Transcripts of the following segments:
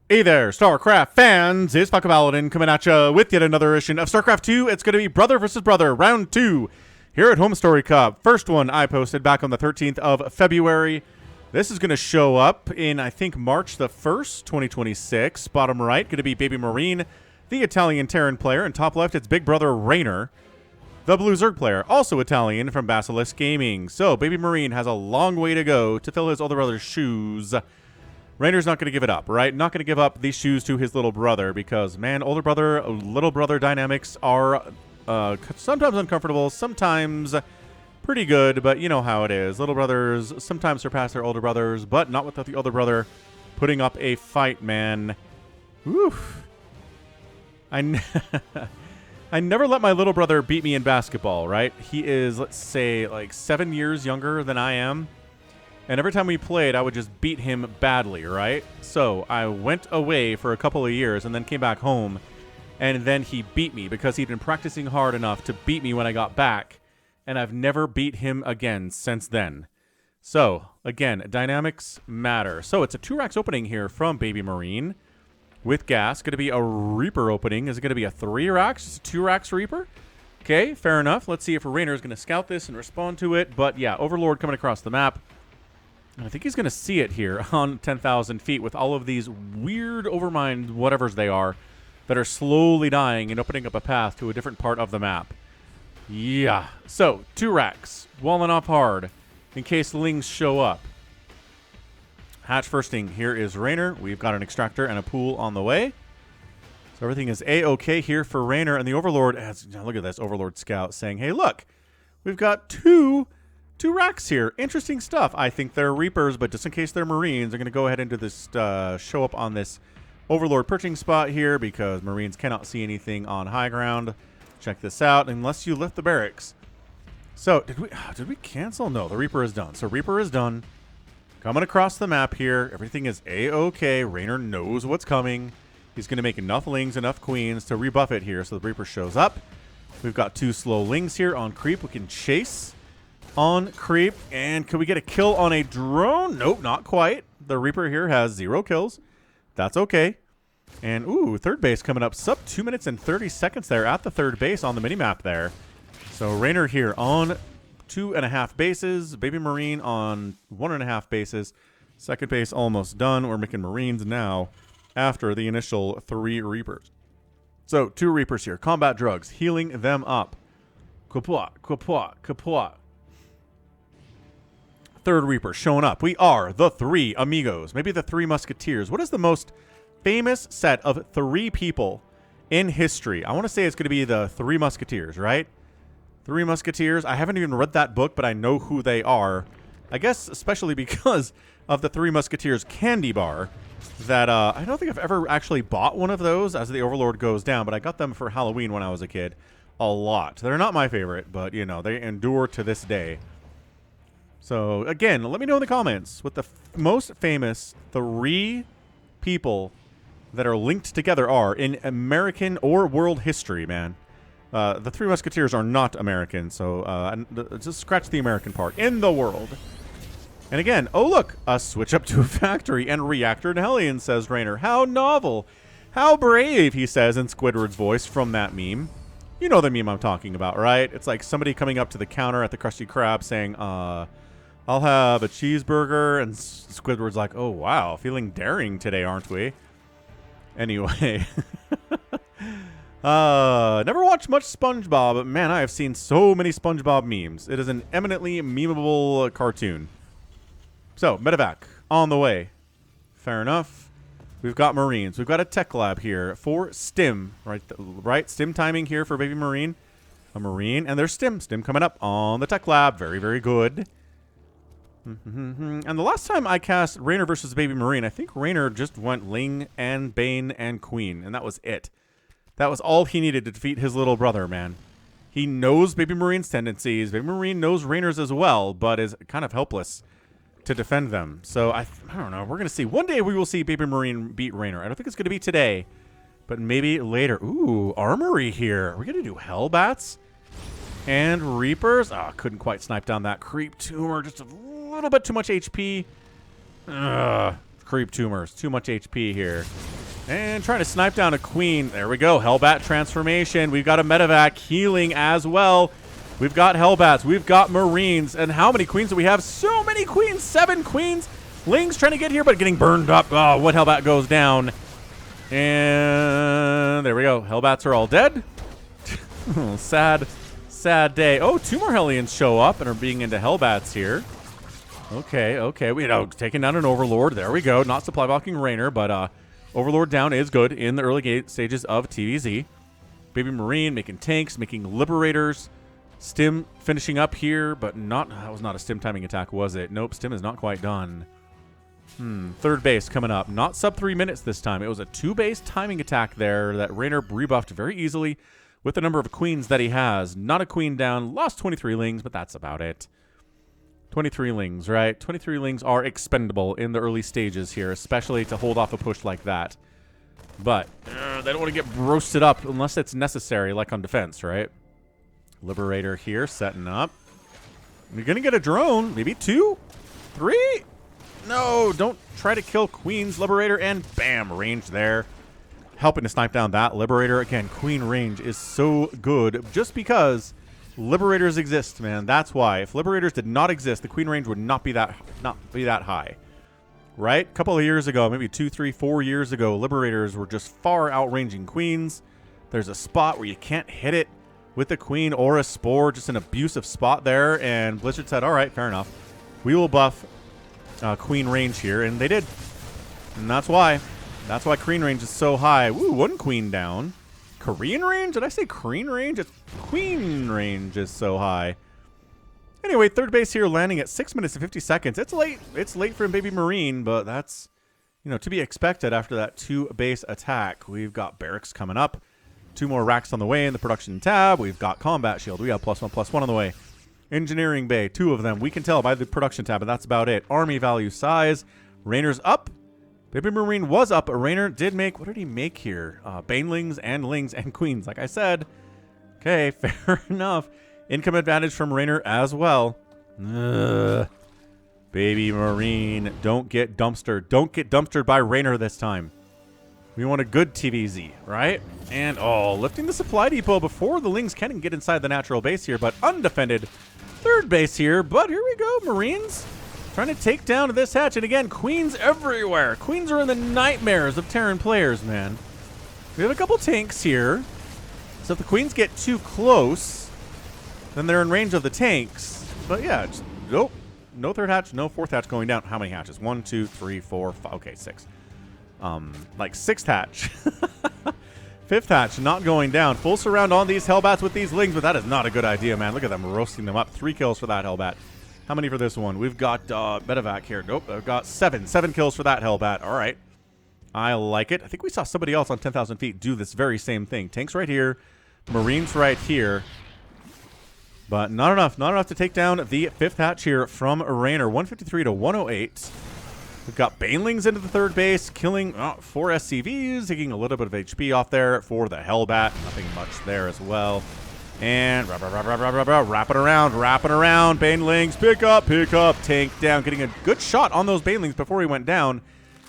Hey there, StarCraft fans! It's Falcon Paladin coming at you with yet another edition of StarCraft 2. It's going to be Brother vs. Brother, Round 2, here at Home Story Cup. First one I posted back on the 13th of February. This is going to show up in, I think, March the 1st, 2026. Bottom right, going to be BabyMarine, the Italian Terran player. And top left, it's Big Brother Reynor, the Blue Zerg player, also Italian from Basilisk Gaming. So, BabyMarine has a long way to go to fill his older brother's shoes. Reynor's not going to give it up, right? Not going to give up these shoes to his little brother because, man, older brother, little brother dynamics are sometimes uncomfortable, sometimes pretty good, but you know how it is. Little brothers sometimes surpass their older brothers, but not without the older brother putting up a fight, man. Oof. I never let my little brother beat me in basketball, right? He is, let's say, like 7 years younger than I am. And every time we played, I would just beat him badly, right? So I went away for a couple of years and then came back home. And then he beat me because he'd been practicing hard enough to beat me when I got back. And I've never beat him again since then. So, again, dynamics matter. So it's a 2-racks opening here from BabyMarine with gas. Going to be a Reaper opening. Is it going to be a 3-racks? Just a 2-racks Reaper? Okay, fair enough. Let's see if Reynor is going to scout this and respond to it. But yeah, Overlord coming across the map. And I think he's going to see it here on 10,000 feet with all of these weird overmind whatevers they are that are slowly dying and opening up a path to a different part of the map. Yeah. So, 2-racks. Walling off hard in case lings show up. Hatch firsting. Here is Reynor. We've got an extractor and a pool on the way. So everything is A-okay here for Reynor. And the Overlord has, look at this Overlord scout saying, hey, look, we've got two racks here. Interesting stuff. I think they're Reapers, but just in case they're Marines, I'm going to go ahead and do this, show up on this Overlord perching spot here because Marines cannot see anything on high ground. Check this out, unless you lift the barracks. So, did we cancel? No, the Reaper is done. So, Reaper is done. Coming across the map here. Everything is A-okay. Reynor knows what's coming. He's going to make enough lings, enough queens to rebuff it here. So, the Reaper shows up. We've got 2 slow lings here on creep. We can chase on creep, and can we get a kill on a drone? Nope, not quite. The Reaper here has 0 kills. That's okay. And, ooh, third base coming up. Sub 2 minutes and 30 seconds there at the third base on the minimap there. So Reynor here on 2.5 bases. BabyMarine on 1.5 bases. Second base almost done. We're making Marines now after the initial 3 Reapers. So 2 Reapers here. Combat drugs. Healing them up. Kapwa, kapwa, kapwa. Third Reaper showing up. We are the 3 amigos. Maybe the 3 musketeers. What is the most famous set of 3 people in history? I want to say it's going to be the 3 musketeers, right? 3 musketeers. I haven't even read that book, but I know who they are. I guess especially because of the 3 musketeers candy bar that I don't think I've ever actually bought one of those as the Overlord goes down, but I got them for Halloween when I was a kid a lot. They're not my favorite, but you know, they endure to this day. So, again, let me know in the comments what the most famous 3 people that are linked together are in American or world history, man. The 3 Musketeers are not American, so just scratch the American part. In the world. And again, oh look, a switch up to a factory and reactor in Hellion, says Reynor. How novel. How brave, he says in Squidward's voice from that meme. You know the meme I'm talking about, right? It's like somebody coming up to the counter at the Krusty Krab saying, I'll have a cheeseburger, and Squidward's like, oh, wow, feeling daring today, aren't we? Anyway. Never watched much SpongeBob, but man, I have seen so many SpongeBob memes. It is an eminently memeable cartoon. So, medevac, on the way. Fair enough. We've got Marines. We've got a tech lab here for Stim, right? Stim timing here for BabyMarine. A Marine, and there's Stim. Stim coming up on the tech lab. Very, very good. And the last time I cast Reynor versus BabyMarine, I think Reynor just went Ling and Bane and Queen, and that was it. That was all he needed to defeat his little brother, man. He knows BabyMarine's tendencies. BabyMarine knows Reynor's as well, but is kind of helpless to defend them. So I don't know. We're going to see. One day we will see BabyMarine beat Reynor. I don't think it's going to be today, but maybe later. Ooh, armory here. Are we going to do Hellbats and Reapers? Ah, couldn't quite snipe down that creep tumor. Just a little bit too much HP. Creep tumors. Too much HP here. And trying to snipe down a queen. There we go. Hellbat transformation. We've got a medevac healing as well. We've got Hellbats. We've got Marines. And how many queens do we have? So many queens. 7 queens. Ling's trying to get here, but getting burned up. Oh, what Hellbat goes down. And there we go. Hellbats are all dead. Sad, sad day. Oh, 2 more Hellions show up and are being into Hellbats here. Okay, okay. We taking down an Overlord. There we go. Not supply blocking Reynor, but Overlord down is good in the early stages of TVZ. BabyMarine making tanks, making Liberators. Stim finishing up here, but not. That was not a Stim timing attack, was it? Nope, Stim is not quite done. Third base coming up. Not sub 3 minutes this time. It was a 2-base timing attack there that Reynor rebuffed very easily with the number of queens that he has. Not a queen down. Lost 23 lings, but that's about it. 23 lings, right? 23 lings are expendable in the early stages here, especially to hold off a push like that. But they don't want to get roasted up unless it's necessary, like on defense, right? Liberator here, setting up. You're going to get a drone. Maybe 2? 3? No, don't try to kill Queen's Liberator, and bam, range there. Helping to snipe down that Liberator. Again, Queen range is so good just because Liberators exist, man. That's why. If Liberators did not exist, the Queen range would not be that high. Right? A couple of years ago, maybe 2, 3, 4 years ago, Liberators were just far outranging Queens. There's a spot where you can't hit it with a Queen or a Spore, just an abusive spot there, and Blizzard said, all right, fair enough. We will buff Queen range here, and they did. And that's why. That's why Queen range is so high. Woo, 1 Queen down. Korean range? Did I say Korean range? It's Queen range is so high. Anyway, third base here landing at 6 minutes and 50 seconds. It's late. It's late for BabyMarine, but that's, you know, to be expected after that 2-base attack. We've got barracks coming up. 2 more racks on the way in the production tab. We've got combat shield. We got +1/+1 on the way. Engineering bay, 2 of them. We can tell by the production tab, but that's about it. Army value size. Raynor's up. BabyMarine was up. Reynor did make, what did he make here? Banelings and Lings and Queens, like I said. Okay, fair enough. Income advantage from Reynor as well. BabyMarine, don't get dumpstered. Don't get dumpstered by Reynor this time. We want a good TVZ, right? And, oh, lifting the supply depot before the Lings can get inside the natural base here, but undefended third base here. But here we go, Marines. Trying to take down this hatch. And again, Queens everywhere. Queens are in the nightmares of Terran players, man. We have a couple tanks here. So if the Queens get too close, then they're in range of the tanks. But yeah, just, nope. No third hatch, no fourth hatch going down. How many hatches? 1, 2, 3, 4, 5. Okay, 6. Like 6th hatch. 5th hatch not going down. Full surround on these Hellbats with these Lings, but that is not a good idea, man. Look at them roasting them up. 3 kills for that Hellbat. How many for this one? We've got medevac here. Nope, I've got 7. 7 kills for that Hellbat. All right. I like it. I think we saw somebody else on 10,000 feet do this very same thing. Tanks right here. Marines right here. But not enough. Not enough to take down the 5th hatch here from Reynor. 153 to 108. We've got Banelings into the third base, killing 4 SCVs, taking a little bit of HP off there for the Hellbat. Nothing much there as well. And wrap it around. Banelings, pick up, tank down. Getting a good shot on those Banelings before he went down.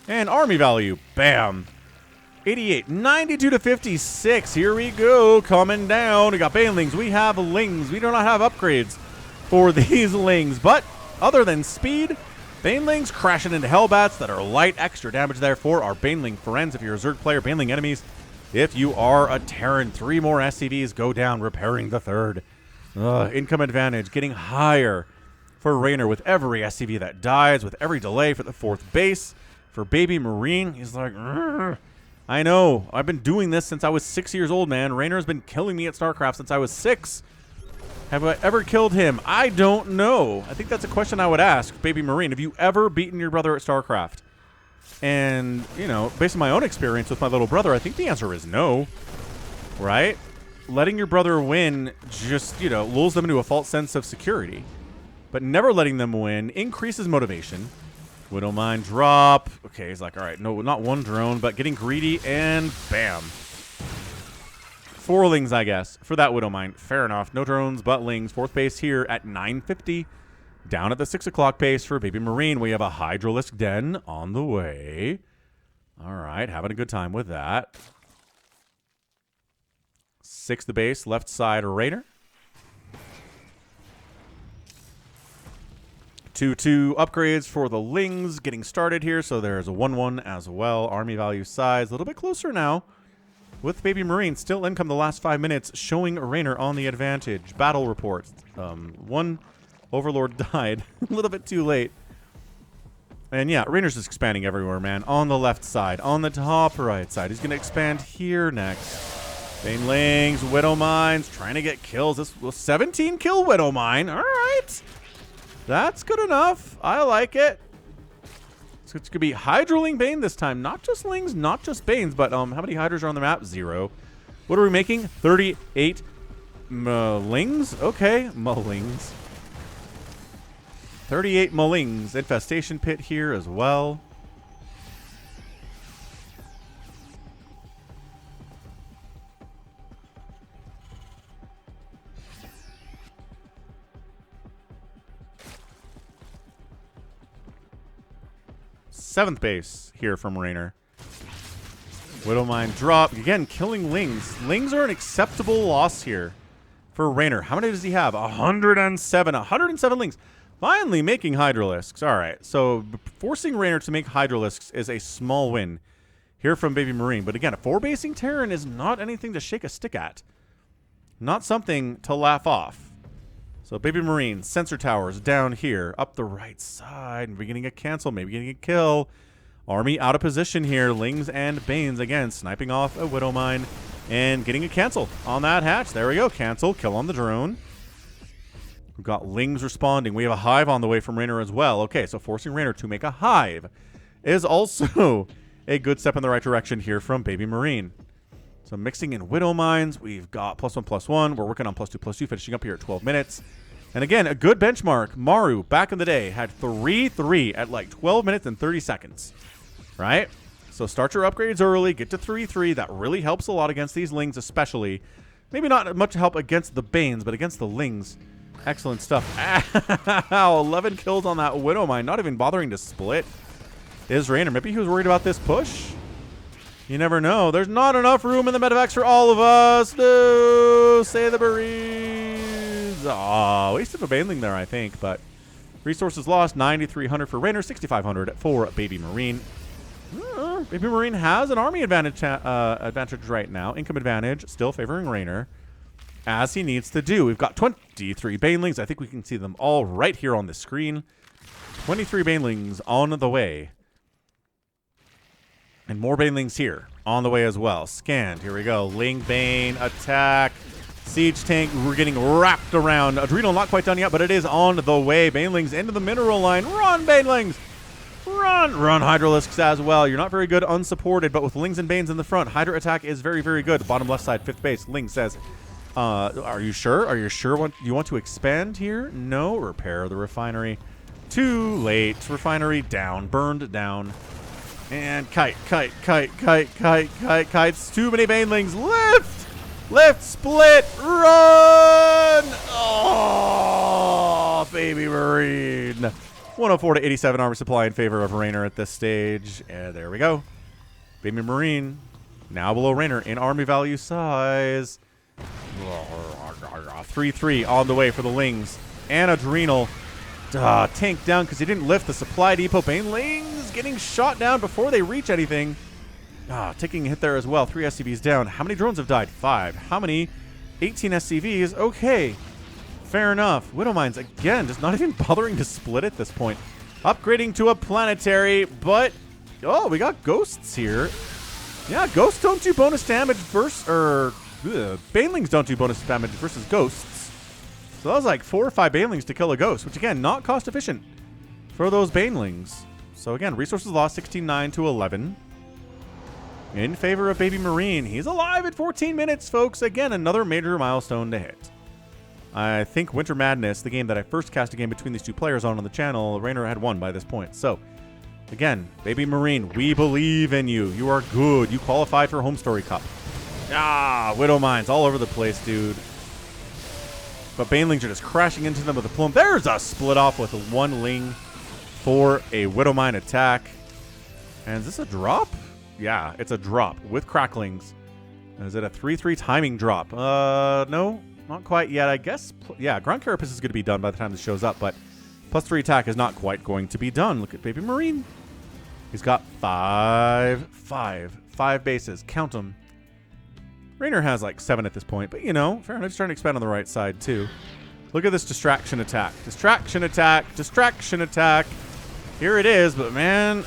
And army value, bam. 88, 92 to 56. Here we go, coming down. We got Banelings, we have Lings. We do not have upgrades for these Lings, but other than speed, Banelings crashing into Hellbats that are light. Extra damage there for our Baneling friends. If you're a Zerg player, Baneling enemies. If you are a Terran, 3 more SCVs go down, repairing the 3rd. Income advantage getting higher for Reynor with every SCV that dies, with every delay for the 4th base. For BabyMarine, he's like, I know. I've been doing this since I was 6 years old, man. Raynor's been killing me at StarCraft since I was 6. Have I ever killed him? I don't know. I think that's a question I would ask BabyMarine. Have you ever beaten your brother at StarCraft? And, you know, based on my own experience with my little brother, I think the answer is no. Right? Letting your brother win just, you know, lulls them into a false sense of security. But never letting them win increases motivation. Widow Mine drop. Okay, he's like, all right, no, not 1 drone, but getting greedy, and bam. 4 Lings, I guess, for that Widow Mine. Fair enough. No drones, but Lings. 4th base here at 950. Down at the 6 o'clock pace for BabyMarine. We have a Hydralisk Den on the way. All right, having a good time with that. 6 the base, left side Reynor. 2-2 upgrades for the Lings getting started here. So there's a 1-1 as well. Army value size a little bit closer now. With BabyMarine still in come the last 5 minutes, showing Reynor on the advantage. Battle reports. One Overlord died a little bit too late. And yeah, Reynor's just expanding everywhere, man. On the left side, on the top right side. He's going to expand here next. Banelings, Widow Mines, trying to get kills. This was 17 kill Widow Mine. All right. That's good enough. I like it. So it's going to be Hydraling Bane this time. Not just Lings, not just Banes, but how many Hydras are on the map? 0. What are we making? 38 Malings? Okay, Malings. 38 Malings. Infestation Pit here as well. Seventh base here from Reynor. Widowmine drop. Again, killing Lings. Lings are an acceptable loss here for Reynor. How many does he have? 107. 107 Lings. Finally making Hydralisks. All right. So forcing Reynor to make Hydralisks is a small win here from BabyMarine. But again, a 4-basing Terran is not anything to shake a stick at. Not something to laugh off. So BabyMarine, sensor towers down here, up the right side. Maybe getting a cancel, maybe getting a kill. Army out of position here. Lings and Banes, again, sniping off a Widow Mine and getting a cancel on that hatch. There we go. Cancel. Kill on the drone. We've got Lings responding. We have a Hive on the way from Reynor as well. Okay, so forcing Reynor to make a Hive is also a good step in the right direction here from BabyMarine. So mixing in Widow Mines, we've got +1/+1. We're working on +2/+2, finishing up here at 12 minutes. And again, a good benchmark. Maru, back in the day, had 3-3 at like 12 minutes and 30 seconds. Right? So start your upgrades early, get to 3-3. That really helps a lot against these Lings especially. Maybe not much help against the Banes, but against the Lings, excellent stuff. Ow, 11 kills on that Widow Mine, not even bothering to split. Is Reynor. Maybe he was worried about this push? You never know. There's not enough room in the medevacs for all of us. No, say the Marines. Aw, wasted a Baneling there, I think. But resources lost, 9,300 for Reynor, 6,500 for BabyMarine. BabyMarine has an army advantage right now. Income advantage, still favoring Reynor, as he needs to do. We've got 23 Banelings. I think we can see them all right here on the screen. 23 Banelings on the way. And more Banelings here on the way as well. Scanned. Here we go. Ling Bane attack. Siege tank. We're getting wrapped around. Adrenal not quite done yet, but it is on the way. Banelings into the mineral line. Run, Banelings. Run. Run, Hydralisks as well. You're not very good unsupported, but with Lings and Banes in the front, Hydra attack is very, very good. Bottom left side, 5th base. Ling says, are you sure? Are you sure you want to expand here? No. Repair the refinery. Too late. Refinery down. Burned down. And kites. Too many Banelings. Lift, split, run. Oh, BabyMarine. 104 to 87 armor supply in favor of Reynor at this stage. And there we go. BabyMarine now below Reynor in army value size. 3-3 on the way for the Lings. And Adrenal. Tank down because he didn't lift the supply depot. Banelings getting shot down before they reach anything. Taking a hit there as well. 3 SCVs down. How many drones have died? 5. How many? 18 SCVs. Okay. Fair enough. Widow Mines, again, just not even bothering to split at this point. Upgrading to a planetary, but... Oh, we got ghosts here. Yeah, ghosts don't do bonus damage versus... Banelings don't do bonus damage versus ghosts. So that was like 4 or 5 Banelings to kill a ghost, which again, not cost efficient for those Banelings. So again, resources lost 16-9 to 11 in favor of BabyMarine. He's alive at 14 minutes, folks. Again, another major milestone to hit. I think Winter Madness, the game that I first cast a game between these two players on the channel, Reynor had won by this point. So again, BabyMarine, we believe in you. You are good. You qualified for Home Story Cup. Widow Mines all over the place, dude. But Banelings are just crashing into them with a plume. There's a split off with 1 Ling for a Widow Mine attack. And is this a drop? Yeah, it's a drop with cracklings. Is it a 3/3 timing drop? No, not quite yet. I guess, yeah, Ground Carapace is going to be done by the time this shows up, but +3 attack is not quite going to be done. Look at BabyMarine. He's got five bases. Count them. Reynor has like 7 at this point, but you know, fair enough. He's trying to expand on the right side too. Look at this distraction attack. Distraction attack. Distraction attack. Here it is, but man,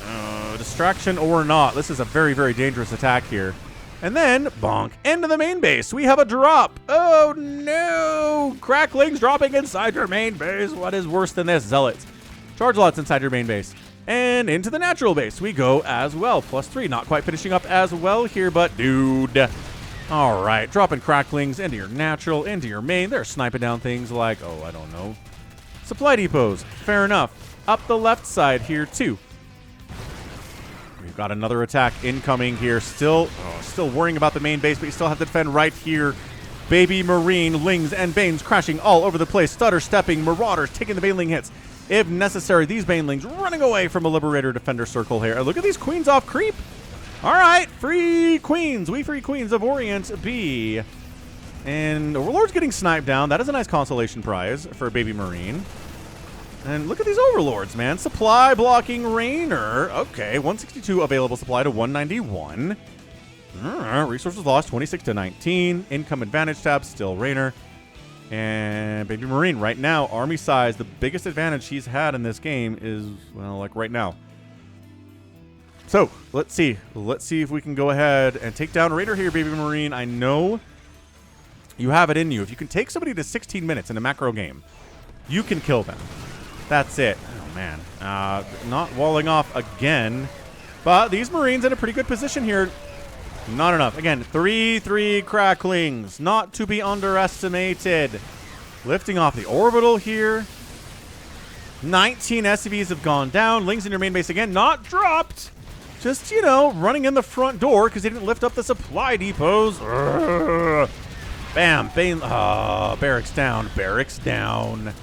distraction or not, this is a very, very dangerous attack here. And then, bonk, into the main base. We have a drop. Oh no! Cracklings dropping inside your main base. What is worse than this? Zealots. Charge lots inside your main base. And into the natural base we go as well. +3, not quite finishing up as well here, but dude. All right, dropping cracklings into your natural, into your main. They're sniping down things like, oh, I don't know, supply depots. Fair enough. Up the left side here too. We've got another attack incoming here. Still worrying about the main base, but you still have to defend right here. BabyMarine, Lings, and Banes crashing all over the place. Stutter stepping, Marauders taking the Baneling hits. If necessary, these Banelings running away from a Liberator Defender circle here. Look at these Queens off creep. All right, free Queens. We free Queens of Orient B. And Overlord's getting sniped down. That is a nice consolation prize for BabyMarine. And look at these Overlords, man. Supply blocking Reynor. Okay, 162 available supply to 191. Resources lost 26 to 19. Income advantage tab still Reynor. And BabyMarine right now, army size, the biggest advantage he's had in this game is, well, like right now. So, let's see. Let's see if we can go ahead and take down Reynor here, BabyMarine. I know you have it in you. If you can take somebody to 16 minutes in a macro game, you can kill them. That's it. Oh, man. Not walling off again. But these Marines in a pretty good position here. Not enough. Again, 3/3 cracklings. Not to be underestimated. Lifting off the orbital here. 19 SCVs have gone down. Lings in your main base again. Not dropped. Just, you know, running in the front door because they didn't lift up the supply depots. Bam. Barracks down. Barracks down.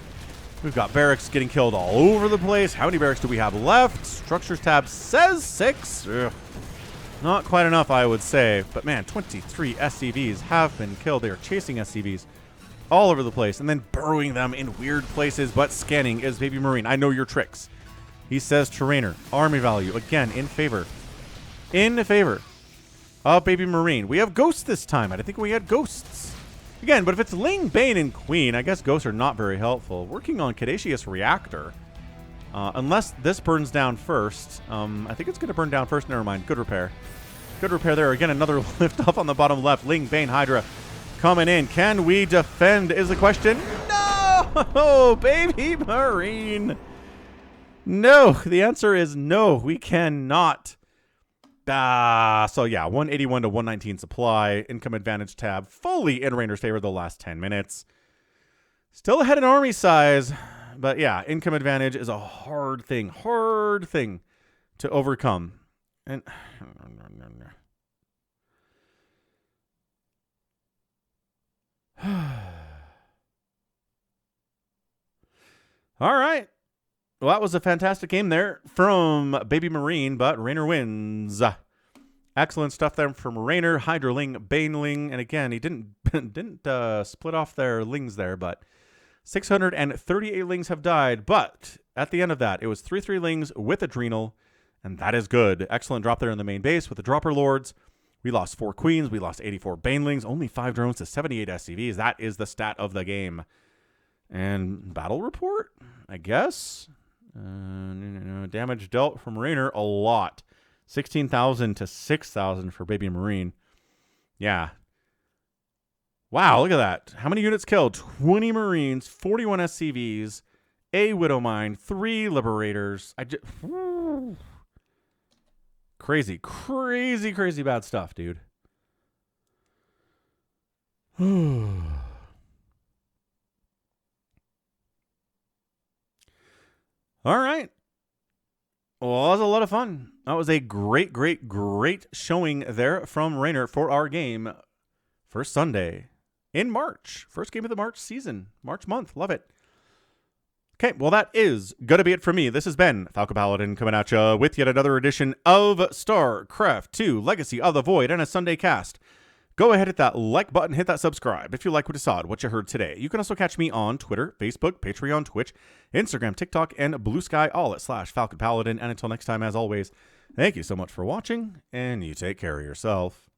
We've got barracks getting killed all over the place. How many barracks do we have left? Structures tab says 6. Ugh. Not quite enough, I would say. But man, 23 SCVs have been killed. They are chasing SCVs all over the place and then burrowing them in weird places. But scanning is BabyMarine. I know your tricks. He says to Reynor, army value, again, in favor. In favor of BabyMarine. We have ghosts this time. I think we had ghosts. Again, but if it's Ling, Bane, and Queen, I guess ghosts are not very helpful. Working on Caduceus Reactor. Unless this burns down first. I think it's going to burn down first. Never mind. Good repair. Good repair there. Again, another lift up on the bottom left. Ling, Bane, Hydra coming in. Can we defend is the question. No! BabyMarine. No. The answer is no. We cannot. So yeah, 181 to 119 supply. Income advantage tab fully in Reynor's favor the last 10 minutes. Still ahead in army size. But yeah, income advantage is a hard thing to overcome. And all right. Well, that was a fantastic game there from BabyMarine, but Reynor wins. Excellent stuff there from Reynor, Hydraling, Baneling, and again, he didn't split off their lings there, but 638 lings have died, but at the end of that, it was 3/3 lings with Adrenal, and that is good. Excellent drop there in the main base with the Dropper Lords. We lost 4 Queens. We lost 84 Banelings. Only 5 drones to 78 SCVs. That is the stat of the game. And battle report, I guess. Damage dealt from Reynor, a lot. 16,000 to 6,000 for BabyMarine. Yeah. Wow, look at that. How many units killed? 20 Marines, 41 SCVs, a Widowmine, 3 Liberators. Crazy, crazy, crazy bad stuff, dude. All right. Well, that was a lot of fun. That was a great, great, great showing there from Reynor for our game for Sunday in March. First game of the March season. March month. Love it. Okay, well, that is going to be it for me. This has been Falcon Paladin coming at you with yet another edition of StarCraft 2 Legacy of the Void and a Sunday cast. Go ahead, hit that like button, hit that subscribe if you like what you saw, what you heard today. You can also catch me on Twitter, Facebook, Patreon, Twitch, Instagram, TikTok, and Blue Sky, all at /Falcon Paladin. And until next time, as always, thank you so much for watching, and you take care of yourself.